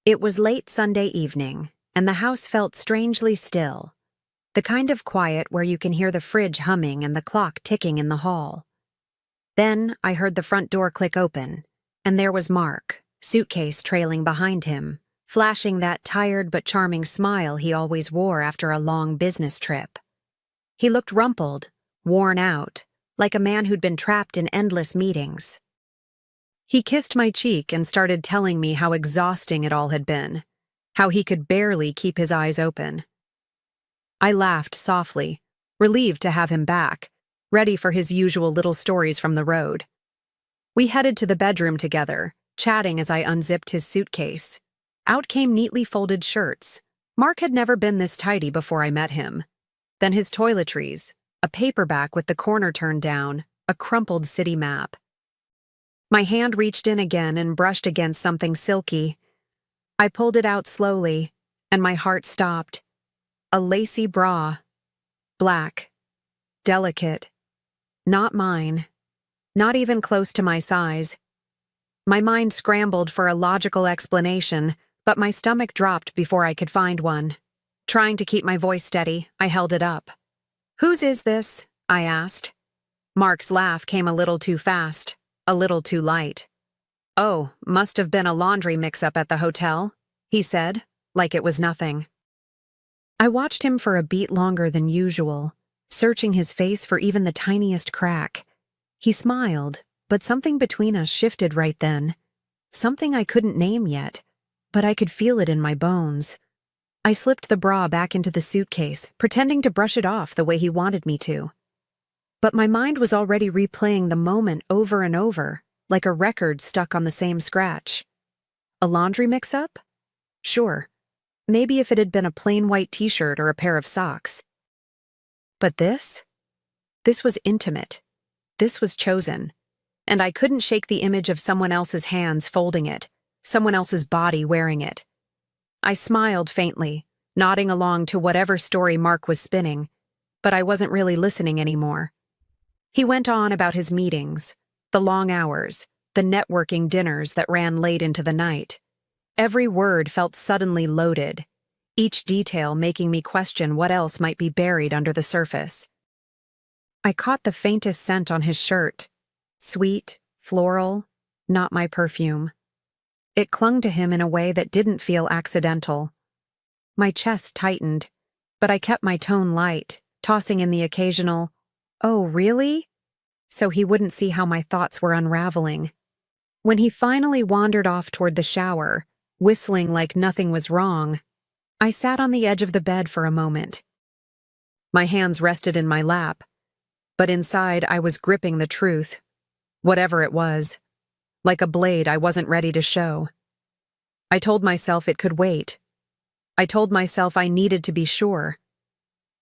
It was late Sunday evening, and the house felt strangely still. The kind of quiet where you can hear the fridge humming and the clock ticking in the hall. Then I heard the front door click open, and there was Mark, suitcase trailing behind him, flashing that tired but charming smile he always wore after a long business trip. He looked rumpled, worn out, like a man who'd been trapped in endless meetings. He kissed my cheek and started telling me how exhausting it all had been, how he could barely keep his eyes open. I laughed softly, relieved to have him back, ready for his usual little stories from the road. We headed to the bedroom together, chatting as I unzipped his suitcase. Out came neatly folded shirts. Mark had never been this tidy before I met him. Then his toiletries, a paperback with the corner turned down, a crumpled city map. My hand reached in again and brushed against something silky. I pulled it out slowly, and my heart stopped. A lacy bra. Black. Delicate. Not mine. Not even close to my size. My mind scrambled for a logical explanation, but my stomach dropped before I could find one. Trying to keep my voice steady, I held it up. "Whose is this?" I asked. Mark's laugh came a little too fast, a little too light. "Oh, must have been a laundry mix-up at the hotel," he said, like it was nothing. I watched him for a beat longer than usual, searching his face for even the tiniest crack. He smiled, but something between us shifted right then. Something I couldn't name yet, but I could feel it in my bones. I slipped the bra back into the suitcase, pretending to brush it off the way he wanted me to. But my mind was already replaying the moment over and over, like a record stuck on the same scratch. A laundry mix-up? Sure. Maybe if it had been a plain white t-shirt or a pair of socks. But this? This was intimate. This was chosen. And I couldn't shake the image of someone else's hands folding it, someone else's body wearing it. I smiled faintly, nodding along to whatever story Mark was spinning, but I wasn't really listening anymore. He went on about his meetings, the long hours, the networking dinners that ran late into the night. Every word felt suddenly loaded, each detail making me question what else might be buried under the surface. I caught the faintest scent on his shirt. Sweet, floral, not my perfume. It clung to him in a way that didn't feel accidental. My chest tightened, but I kept my tone light, tossing in the occasional, "Oh, really?" so he wouldn't see how my thoughts were unraveling. When he finally wandered off toward the shower, whistling like nothing was wrong, I sat on the edge of the bed for a moment. My hands rested in my lap, but inside I was gripping the truth, whatever it was, like a blade I wasn't ready to show. I told myself it could wait. I told myself I needed to be sure.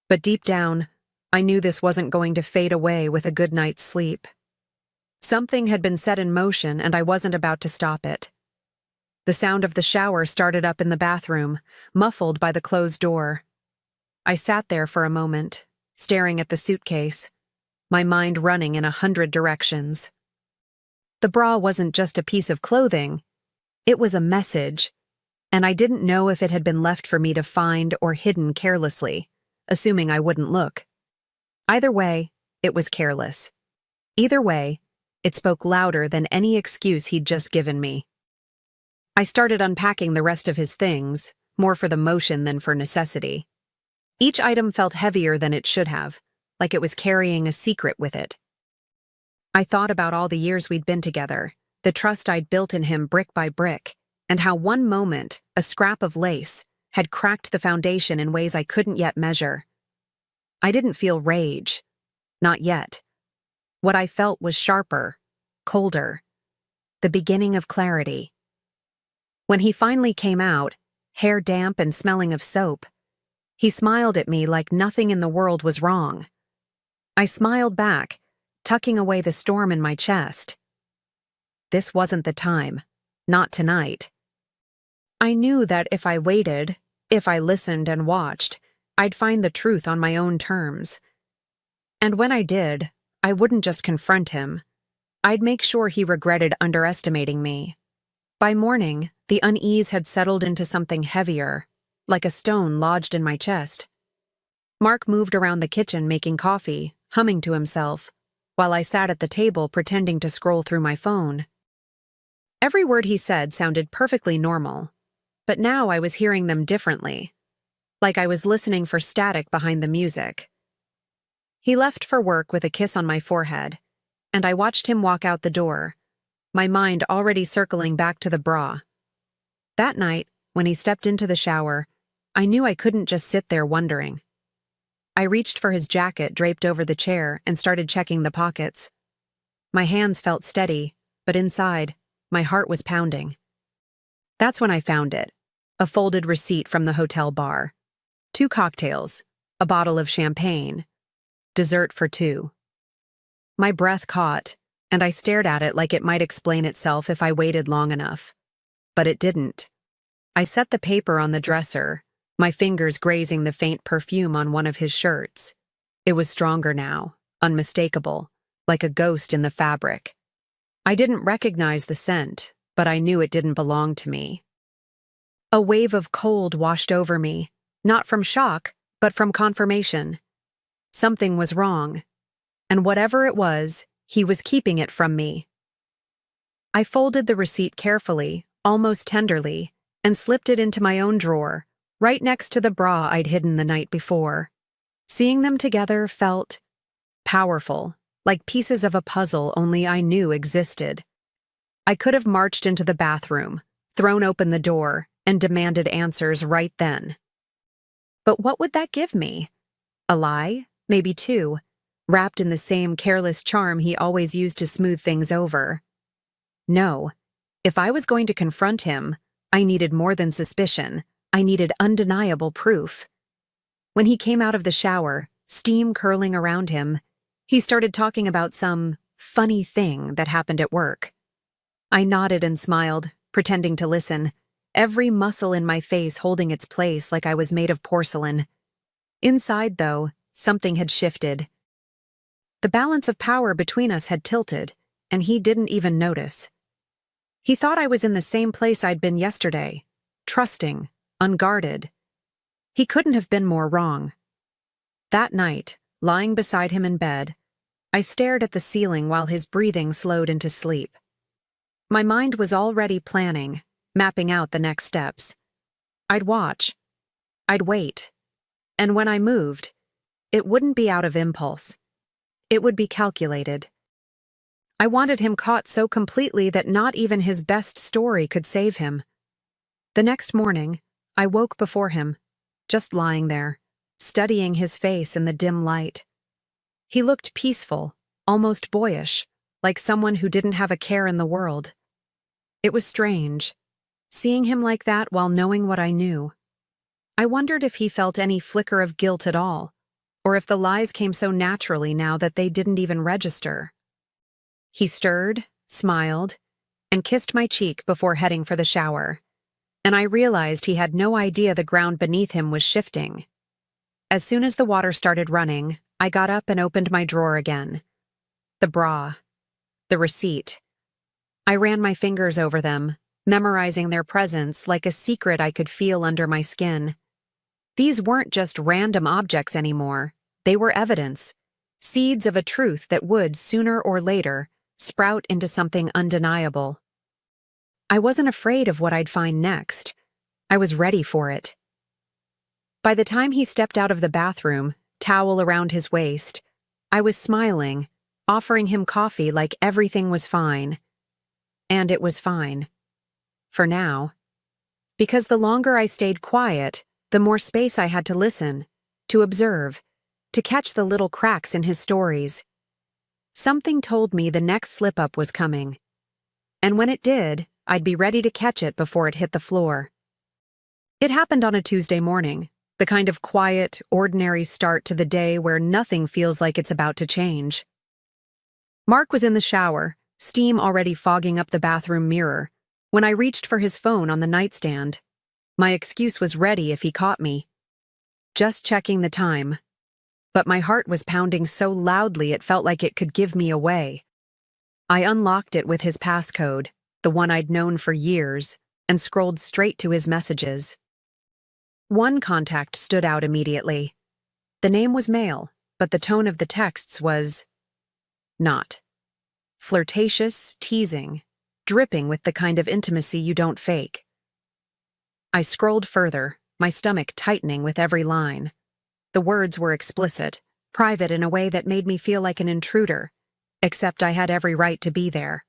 But deep down, I knew this wasn't going to fade away with a good night's sleep. Something had been set in motion and I wasn't about to stop it. The sound of the shower started up in the bathroom, muffled by the closed door. I sat there for a moment, staring at the suitcase, my mind running in 100 directions. The bra wasn't just a piece of clothing, it was a message, and I didn't know if it had been left for me to find or hidden carelessly, assuming I wouldn't look. Either way, it was careless. Either way, it spoke louder than any excuse he'd just given me. I started unpacking the rest of his things, more for the motion than for necessity. Each item felt heavier than it should have, like it was carrying a secret with it. I thought about all the years we'd been together, the trust I'd built in him brick by brick, and how one moment, a scrap of lace, had cracked the foundation in ways I couldn't yet measure. I didn't feel rage. Not yet. What I felt was sharper, colder, the beginning of clarity. When he finally came out, hair damp and smelling of soap, he smiled at me like nothing in the world was wrong. I smiled back, tucking away the storm in my chest. This wasn't the time. Not tonight. I knew that if I waited, if I listened and watched, I'd find the truth on my own terms. And when I did, I wouldn't just confront him. I'd make sure he regretted underestimating me. By morning, The unease had settled into something heavier, like a stone lodged in my chest. Mark moved around the kitchen making coffee, humming to himself, while I sat at the table pretending to scroll through my phone. Every word he said sounded perfectly normal, but now I was hearing them differently, like I was listening for static behind the music. He left for work with a kiss on my forehead, and I watched him walk out the door, my mind already circling back to the bra. That night, when he stepped into the shower, I knew I couldn't just sit there wondering. I reached for his jacket draped over the chair and started checking the pockets. My hands felt steady, but inside, my heart was pounding. That's when I found it, a folded receipt from the hotel bar. 2 cocktails, a bottle of champagne, dessert for 2. My breath caught, and I stared at it like it might explain itself if I waited long enough. But it didn't. I set the paper on the dresser, my fingers grazing the faint perfume on one of his shirts. It was stronger now, unmistakable, like a ghost in the fabric. I didn't recognize the scent, but I knew it didn't belong to me. A wave of cold washed over me, not from shock, but from confirmation. Something was wrong, and whatever it was, he was keeping it from me. I folded the receipt carefully, almost tenderly, and slipped it into my own drawer, right next to the bra I'd hidden the night before. Seeing them together felt powerful, like pieces of a puzzle only I knew existed. I could have marched into the bathroom, thrown open the door, and demanded answers right then. But what would that give me? A lie? Maybe 2, wrapped in the same careless charm he always used to smooth things over. No, if I was going to confront him, I needed more than suspicion. I needed undeniable proof. When he came out of the shower, steam curling around him, he started talking about some funny thing that happened at work. I nodded and smiled, pretending to listen, every muscle in my face holding its place like I was made of porcelain. Inside, though, something had shifted. The balance of power between us had tilted, and he didn't even notice. He thought I was in the same place I'd been yesterday, trusting, unguarded. He couldn't have been more wrong. That night, lying beside him in bed, I stared at the ceiling while his breathing slowed into sleep. My mind was already planning, mapping out the next steps. I'd watch. I'd wait. And when I moved, it wouldn't be out of impulse. It would be calculated. I wanted him caught so completely that not even his best story could save him. The next morning, I woke before him, just lying there, studying his face in the dim light. He looked peaceful, almost boyish, like someone who didn't have a care in the world. It was strange, seeing him like that while knowing what I knew. I wondered if he felt any flicker of guilt at all, or if the lies came so naturally now that they didn't even register. He stirred, smiled, and kissed my cheek before heading for the shower, and I realized he had no idea the ground beneath him was shifting. As soon as the water started running, I got up and opened my drawer again. The bra. The receipt. I ran my fingers over them, memorizing their presence like a secret I could feel under my skin. These weren't just random objects anymore. They were evidence, seeds of a truth that would, sooner or later, sprout into something undeniable. I wasn't afraid of what I'd find next. I was ready for it. By the time he stepped out of the bathroom, towel around his waist, I was smiling, offering him coffee like everything was fine. And it was fine. For now. Because the longer I stayed quiet, the more space I had to listen, to observe, to catch the little cracks in his stories. Something told me the next slip-up was coming. And when it did, I'd be ready to catch it before it hit the floor. It happened on a Tuesday morning, the kind of quiet, ordinary start to the day where nothing feels like it's about to change. Mark was in the shower, steam already fogging up the bathroom mirror, when I reached for his phone on the nightstand. My excuse was ready if he caught me. Just checking the time. But my heart was pounding so loudly it felt like it could give me away. I unlocked it with his passcode, the one I'd known for years, and scrolled straight to his messages. One contact stood out immediately. The name was male, but the tone of the texts was not. Flirtatious, teasing, dripping with the kind of intimacy you don't fake. I scrolled further, my stomach tightening with every line. The words were explicit, private in a way that made me feel like an intruder, except I had every right to be there.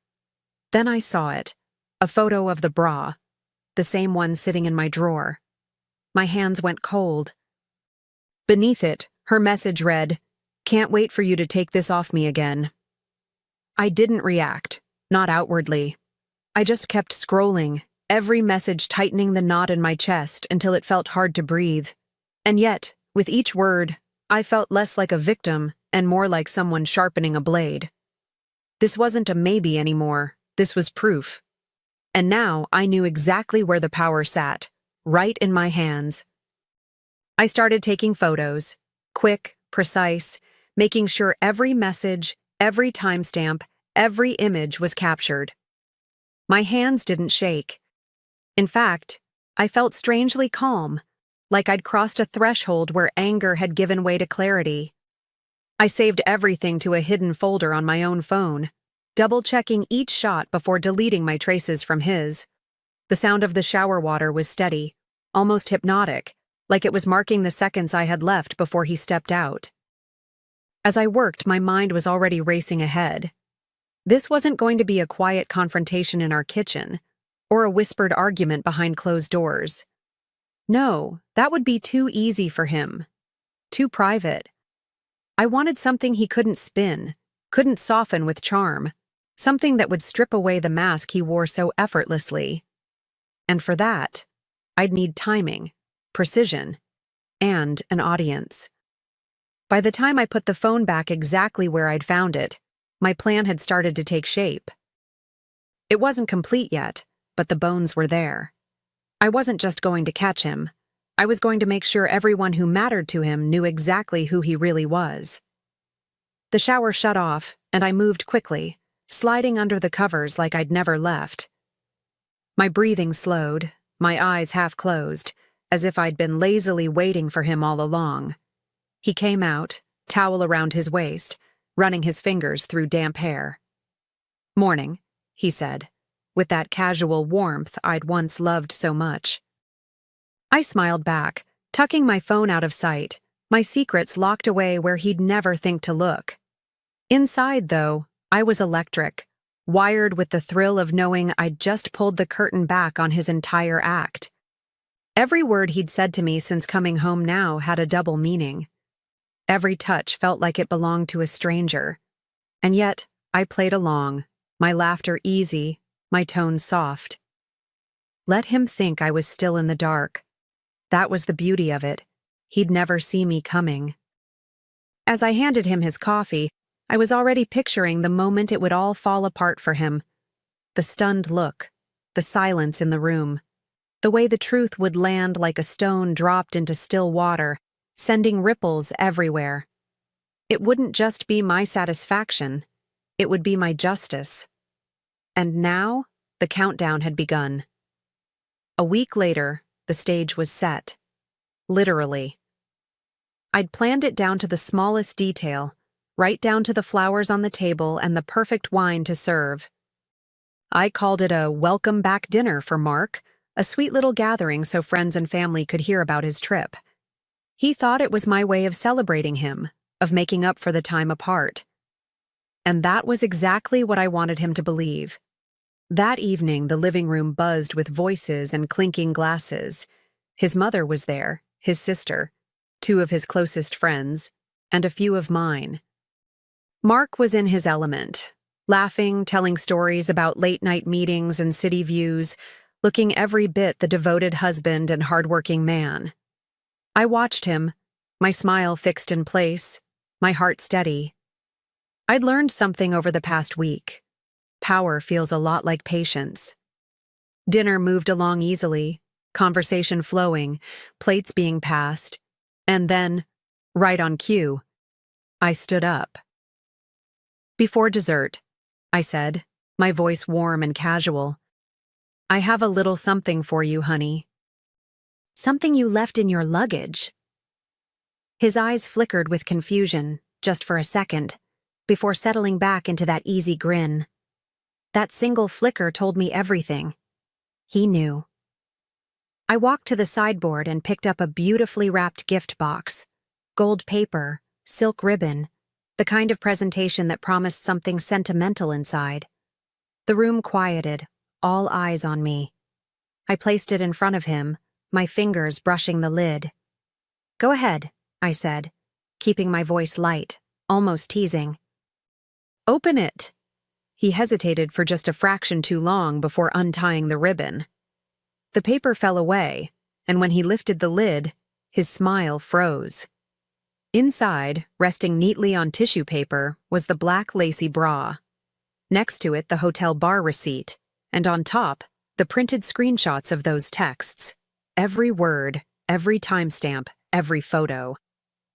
Then I saw it, a photo of the bra, the same one sitting in my drawer. My hands went cold. Beneath it, her message read, "Can't wait for you to take this off me again." I didn't react, not outwardly. I just kept scrolling, every message tightening the knot in my chest until it felt hard to breathe. And yet, with each word, I felt less like a victim and more like someone sharpening a blade. This wasn't a maybe anymore, this was proof. And now I knew exactly where the power sat, right in my hands. I started taking photos, quick, precise, making sure every message, every timestamp, every image was captured. My hands didn't shake. In fact, I felt strangely calm, like I'd crossed a threshold where anger had given way to clarity. I saved everything to a hidden folder on my own phone, double-checking each shot before deleting my traces from his. The sound of the shower water was steady, almost hypnotic, like it was marking the seconds I had left before he stepped out. As I worked, my mind was already racing ahead. This wasn't going to be a quiet confrontation in our kitchen, or a whispered argument behind closed doors. No, that would be too easy for him. Too private. I wanted something he couldn't spin, couldn't soften with charm, something that would strip away the mask he wore so effortlessly. And for that, I'd need timing, precision, and an audience. By the time I put the phone back exactly where I'd found it, my plan had started to take shape. It wasn't complete yet, but the bones were there. I wasn't just going to catch him. I was going to make sure everyone who mattered to him knew exactly who he really was. The shower shut off, and I moved quickly, sliding under the covers like I'd never left. My breathing slowed, my eyes half closed, as if I'd been lazily waiting for him all along. He came out, towel around his waist, running his fingers through damp hair. "Morning," he said, with that casual warmth I'd once loved so much. I smiled back, tucking my phone out of sight, my secrets locked away where he'd never think to look. Inside, though, I was electric, wired with the thrill of knowing I'd just pulled the curtain back on his entire act. Every word he'd said to me since coming home now had a double meaning. Every touch felt like it belonged to a stranger. And yet, I played along, my laughter easy, my tone soft. Let him think I was still in the dark. That was the beauty of it. He'd never see me coming. As I handed him his coffee, I was already picturing the moment it would all fall apart for him. The stunned look, the silence in the room, the way the truth would land like a stone dropped into still water, sending ripples everywhere. It wouldn't just be my satisfaction, it would be my justice. And now, the countdown had begun. A week later, the stage was set. Literally. I'd planned it down to the smallest detail, right down to the flowers on the table and the perfect wine to serve. I called it a welcome back dinner for Mark, a sweet little gathering so friends and family could hear about his trip. He thought it was my way of celebrating him, of making up for the time apart. And that was exactly what I wanted him to believe. That evening, the living room buzzed with voices and clinking glasses. His mother was there, his sister, two of his closest friends, and a few of mine. Mark was in his element, laughing, telling stories about late-night meetings and city views, looking every bit the devoted husband and hardworking man. I watched him, my smile fixed in place, my heart steady. I'd learned something over the past week. Power feels a lot like patience. Dinner moved along easily, conversation flowing, plates being passed, and then, right on cue, I stood up. "Before dessert," I said, my voice warm and casual, I have a little something for you, honey. Something you left in your luggage. His eyes flickered with confusion, just for a second, before settling back into that easy grin. That single flicker told me everything. He knew. I walked to the sideboard and picked up a beautifully wrapped gift box. Gold paper, silk ribbon, the kind of presentation that promised something sentimental inside. The room quieted, all eyes on me. I placed it in front of him, my fingers brushing the lid. "Go ahead," I said, keeping my voice light, almost teasing. "Open it." He hesitated for just a fraction too long before untying the ribbon. The paper fell away, and when he lifted the lid, his smile froze. Inside, resting neatly on tissue paper, was the black lacy bra. Next to it, the hotel bar receipt, and on top, the printed screenshots of those texts. Every word, every timestamp, every photo.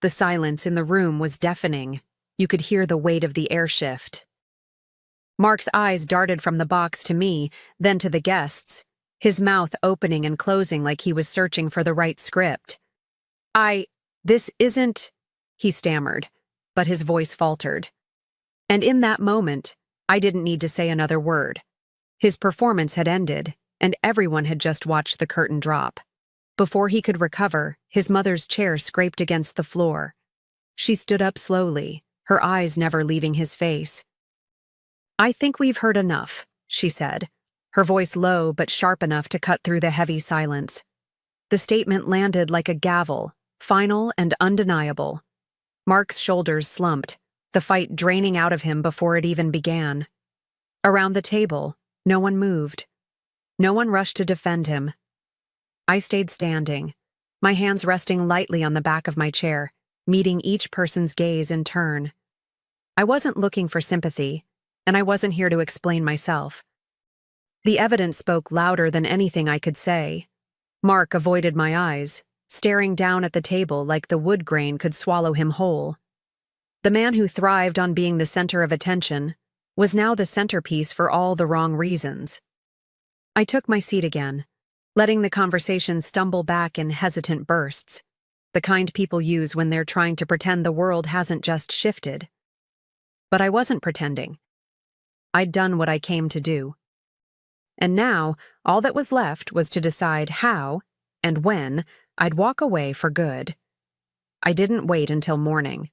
The silence in the room was deafening. You could hear the weight of the air shift. Mark's eyes darted from the box to me, then to the guests, his mouth opening and closing like he was searching for the right script. This isn't, he stammered, but his voice faltered. And in that moment, I didn't need to say another word. His performance had ended, and everyone had just watched the curtain drop. Before he could recover, his mother's chair scraped against the floor. She stood up slowly, her eyes never leaving his face. "I think we've heard enough," she said, her voice low but sharp enough to cut through the heavy silence. The statement landed like a gavel, final and undeniable. Mark's shoulders slumped, the fight draining out of him before it even began. Around the table, no one moved. No one rushed to defend him. I stayed standing, my hands resting lightly on the back of my chair, meeting each person's gaze in turn. I wasn't looking for sympathy, and I wasn't here to explain myself. The evidence spoke louder than anything I could say. Mark avoided my eyes, staring down at the table like the wood grain could swallow him whole. The man who thrived on being the center of attention was now the centerpiece for all the wrong reasons. I took my seat again, letting the conversation stumble back in hesitant bursts, the kind people use when they're trying to pretend the world hasn't just shifted. But I wasn't pretending. I'd done what I came to do. And now, all that was left was to decide how, and when, I'd walk away for good. I didn't wait until morning.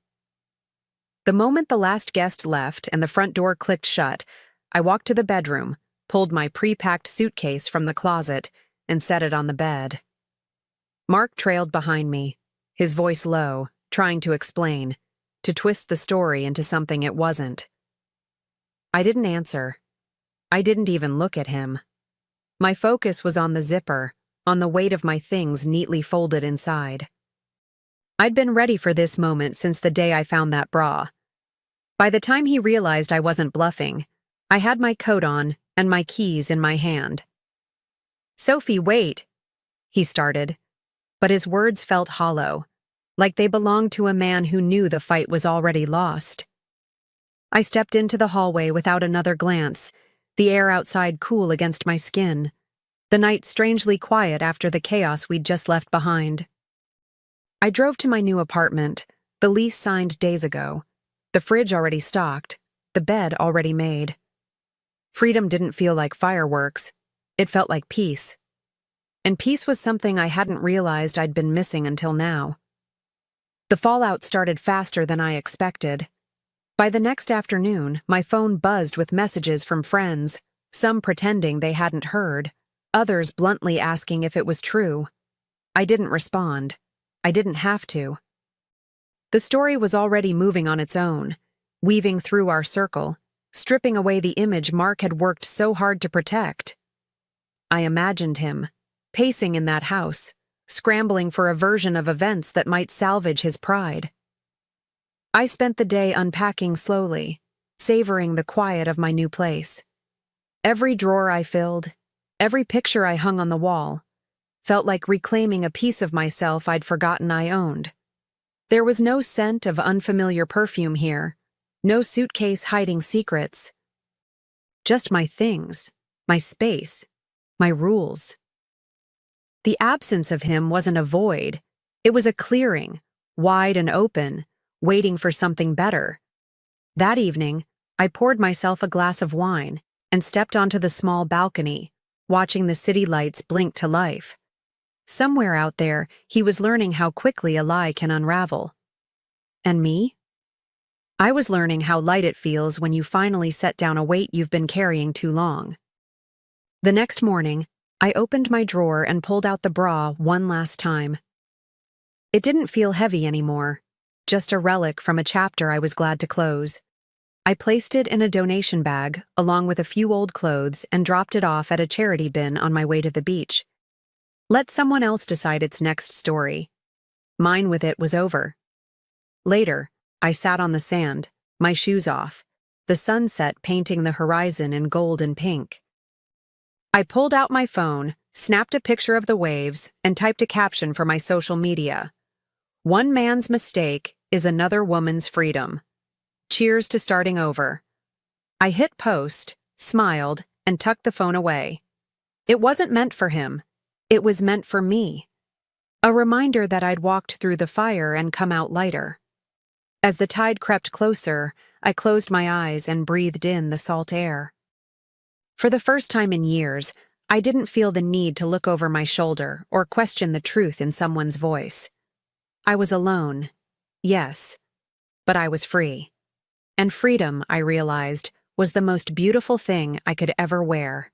The moment the last guest left and the front door clicked shut, I walked to the bedroom, pulled my pre-packed suitcase from the closet, and set it on the bed. Mark trailed behind me, his voice low, trying to explain, to twist the story into something it wasn't. I didn't answer. I didn't even look at him. My focus was on the zipper, on the weight of my things neatly folded inside. I'd been ready for this moment since the day I found that bra. By the time he realized I wasn't bluffing, I had my coat on and my keys in my hand. "Sophie, wait," he started, but his words felt hollow, like they belonged to a man who knew the fight was already lost. I stepped into the hallway without another glance, the air outside cool against my skin, the night strangely quiet after the chaos we'd just left behind. I drove to my new apartment, the lease signed days ago, the fridge already stocked, the bed already made. Freedom didn't feel like fireworks, it felt like peace. And peace was something I hadn't realized I'd been missing until now. The fallout started faster than I expected. By the next afternoon, my phone buzzed with messages from friends, some pretending they hadn't heard, others bluntly asking if it was true. I didn't respond. I didn't have to. The story was already moving on its own, weaving through our circle, stripping away the image Mark had worked so hard to protect. I imagined him, pacing in that house, scrambling for a version of events that might salvage his pride. I spent the day unpacking slowly, savoring the quiet of my new place. Every drawer I filled, every picture I hung on the wall, felt like reclaiming a piece of myself I'd forgotten I owned. There was no scent of unfamiliar perfume here, no suitcase hiding secrets. Just my things, my space, my rules. The absence of him wasn't a void, it was a clearing, wide and open, waiting for something better. That evening, I poured myself a glass of wine and stepped onto the small balcony, watching the city lights blink to life. Somewhere out there, he was learning how quickly a lie can unravel. And me? I was learning how light it feels when you finally set down a weight you've been carrying too long. The next morning, I opened my drawer and pulled out the bra one last time. It didn't feel heavy anymore, just a relic from a chapter I was glad to close. I placed it in a donation bag, along with a few old clothes, and dropped it off at a charity bin on my way to the beach. Let someone else decide its next story. Mine with it was over. Later, I sat on the sand, my shoes off, the sunset painting the horizon in gold and pink. I pulled out my phone, snapped a picture of the waves, and typed a caption for my social media. One man's mistake is another woman's freedom. Cheers to starting over. I hit post, smiled, and tucked the phone away. It wasn't meant for him. It was meant for me. A reminder that I'd walked through the fire and come out lighter. As the tide crept closer, I closed my eyes and breathed in the salt air. For the first time in years, I didn't feel the need to look over my shoulder or question the truth in someone's voice. I was alone, yes, but I was free. And freedom, I realized, was the most beautiful thing I could ever wear.